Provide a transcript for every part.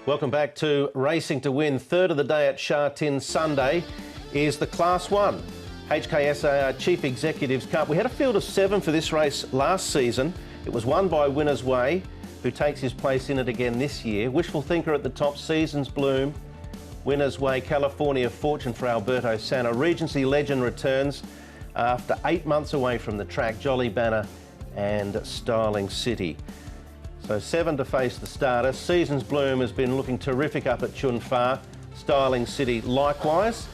Welcome back to Racing to Win. Third of the day at Sha Tin Sunday is the Class 1 HKS Chief Executives Cup. We had a field of 7 for this race last season. It was won by Winner's Way, who takes his place in it again this year. Wishful Thinker at the top, Seasons Bloom, Winner's Way, California Fortune for Alberto Sana. Regency Legend returns after 8 months away from the track, Jolly Banner and Styling City. So 7 to face the starters. Seasons Bloom has been looking terrific up at Chun Fa. Styling City likewise,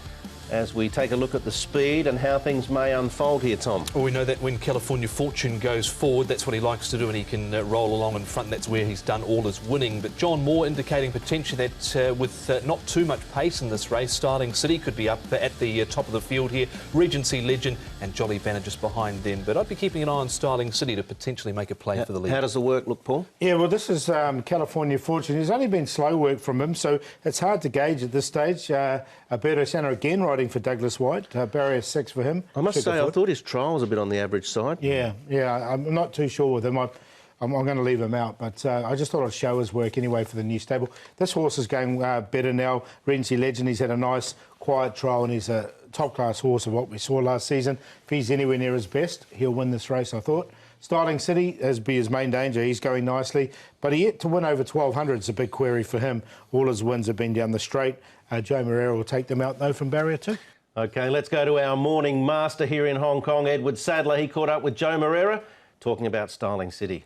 as we take a look at the speed and how things may unfold here, Tom. Well, we know that when California Fortune goes forward, that's what he likes to do, and he can roll along in front. That's where he's done all his winning. But John Moore indicating potentially that with not too much pace in this race, Styling City could be up at the top of the field here. Regency Legend and Jolly Banner just behind them. But I'd be keeping an eye on Styling City to potentially make a play for the lead. How does the work look, Paul? Yeah, well, this is California Fortune. There's only been slow work from him, so it's hard to gauge at this stage. Alberto Sana again riding for Douglas White. Barrier 6 for him. I must say, I thought his trial was a bit on the average side. Yeah, I'm not too sure with him. I'm going to leave him out, but I just thought I'd show his work anyway for the new stable. This horse is going better now. Regency Legend, he's had a nice, quiet trial, and he's a top-class horse of what we saw last season. If he's anywhere near his best, he'll win this race, I thought. Styling City has been his main danger. He's going nicely, but he yet to win over 1,200 is a big query for him. All his wins have been down the straight. Joe Moreira will take them out, though, from barrier 2. OK, let's go to our morning master here in Hong Kong, Edward Sadler. He caught up with Joe Moreira, talking about Styling City.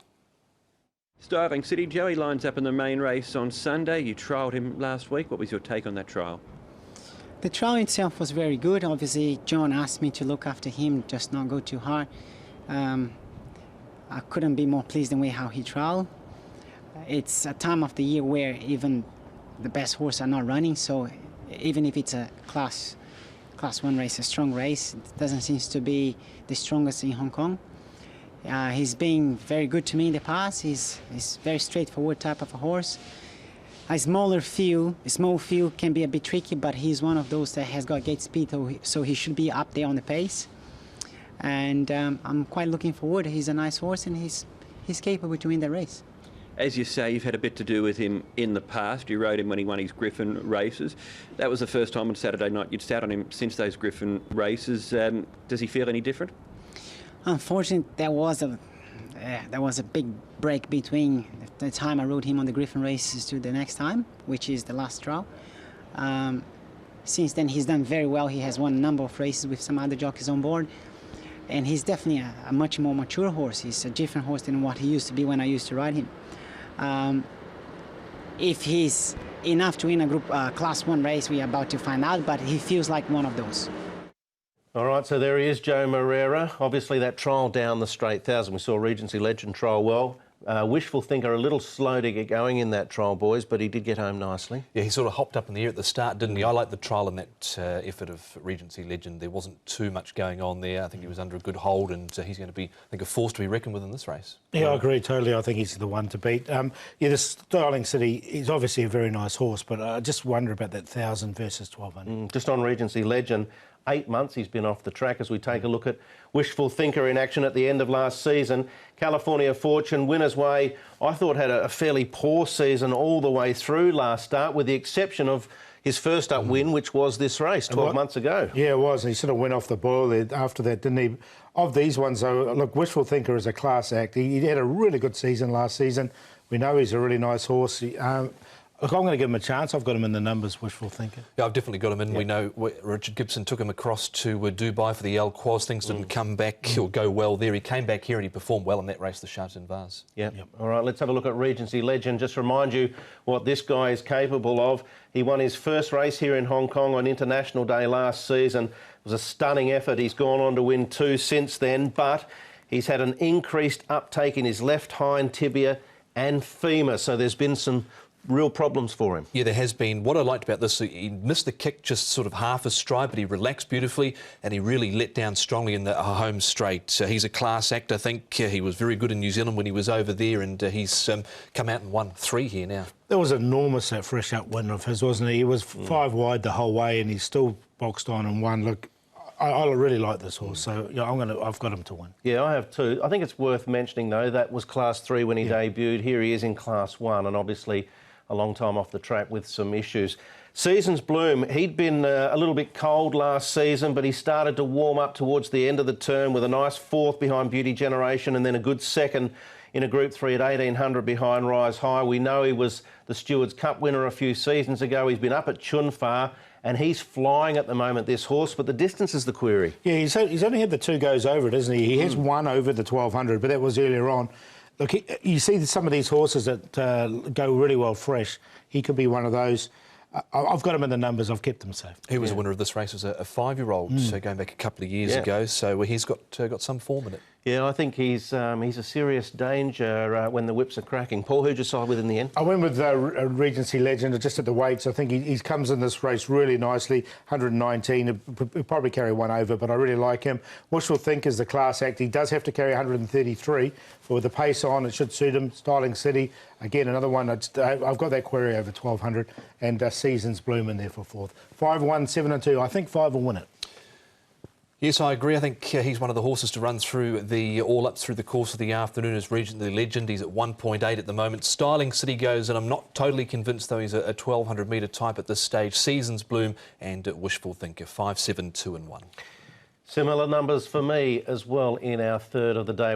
Styling City, Joey lines up in the main race on Sunday. You trialled him last week. What was your take on that trial? The trial itself was very good. Obviously, John asked me to look after him, just not go too hard. I couldn't be more pleased in the way how he trialled. It's a time of the year where even the best horses are not running, so even if it's a Class 1 race, a strong race, it doesn't seem to be the strongest in Hong Kong. He's been very good to me in the past. He's very straightforward type of a horse. A small field can be a bit tricky, but he's one of those that has got gate speed, so he should be up there on the pace. And I'm quite looking forward. He's a nice horse, and he's capable to win the race. As you say, you've had a bit to do with him in the past. You rode him when he won his Griffin races. That was the first time on Saturday night you'd sat on him since those Griffin races. Does he feel any different? Unfortunately, there was a big break between the time I rode him on the Griffin races to the next time, which is the last trial. Since then, he's done very well. He has won a number of races with some other jockeys on board. And he's definitely a much more mature horse. He's a different horse than what he used to be when I used to ride him. If he's enough to win a group Class 1 race, we're about to find out, but he feels like one of those. All right, so there he is, Joe Moreira. Obviously, that trial down the straight 1,000, we saw Regency Legend trial well. Wishful Thinker a little slow to get going in that trial, boys, but he did get home nicely. Yeah, he sort of hopped up in the air at the start, didn't he? I like the trial in that effort of Regency Legend. There wasn't too much going on there. I think he was under a good hold, and he's going to be, I think, a force to be reckoned with in this race. Yeah, I agree totally. I think he's the one to beat. Yeah, the Styling City is obviously a very nice horse, but I just wonder about that 1,000 versus 1,200. Just on Regency Legend, 8 months he's been off the track as we take a look at Wishful Thinker in action at the end of last season. California Fortune, Winner's Way, I thought had a fairly poor season all the way through last start, with the exception of his first up win, which was this race 12 months ago. Yeah, it was. He sort of went off the boil there after that, didn't he? Of these ones, though, look, Wishful Thinker is a class act. He had a really good season last season. We know he's a really nice horse. Look, I'm going to give him a chance. I've got him in the numbers, Wishful Thinker. Yeah, I've definitely got him in. Yeah. We know Richard Gibson took him across to Dubai for the El Quaz. Things didn't come back or go well there. He came back here and he performed well in that race, the Sha Tin Vase. Yep. All right, let's have a look at Regency Legend. Just remind you what this guy is capable of. He won his first race here in Hong Kong on International Day last season. It was a stunning effort. He's gone on to win 2 since then, but he's had an increased uptake in his left hind tibia and femur, so there's been some real problems for him. Yeah, there has been. What I liked about this, he missed the kick just sort of half a stride, but he relaxed beautifully and he really let down strongly in the home straight. He's a class act, I think. He was very good in New Zealand when he was over there, and he's come out and won 3 here now. That was enormous, that fresh up win of his, wasn't he? He was 5 wide the whole way and he's still boxed on and won. Look, I really like this horse, so yeah, I've got him to win. Yeah, I have too. I think it's worth mentioning, though, that was Class 3 when he debuted. Here he is in Class 1, and obviously a long time off the track with some issues. Seasons Bloom, he'd been a little bit cold last season, but he started to warm up towards the end of the term with a nice fourth behind Beauty Generation and then a good second in a Group 3 at 1800 behind Rise High. We know he was the Stewards Cup winner a few seasons ago. He's been up at Chunfar and he's flying at the moment, this horse, but the distance is the query. Yeah, he's only had the 2 goes over it, isn't he? He has one over the 1200, but that was earlier on. Look, you see some of these horses that go really well fresh. He could be one of those. I've got him in the numbers. I've kept them safe. He was a winner of this race as a 5-year-old, so going back a couple of years ago. So he's got some form in it. Yeah, I think he's a serious danger when the whips are cracking. Paul, who'd you side with in the end? I went with Regency Legend just at the weights. I think he comes in this race really nicely. 119, he'll probably carry one over, but I really like him. Wishful Think is the class act. He does have to carry 133, but with the pace on, it should suit him. Styling City, again, another one. I've got that query over 1200, and Seasons Bloom in there for 4th. 5, 1, 7 and 2. I think 5 will win it. Yes, I agree. I think he's one of the horses to run through the all-ups through the course of the afternoon as Regency Legend. He's at 1.8 at the moment. Styling City goes, and I'm not totally convinced, though, he's a 1200-metre type at this stage. Seasons Bloom and Wishful Thinker, 5, 7, 2 and 1. Similar numbers for me as well in our third of the day.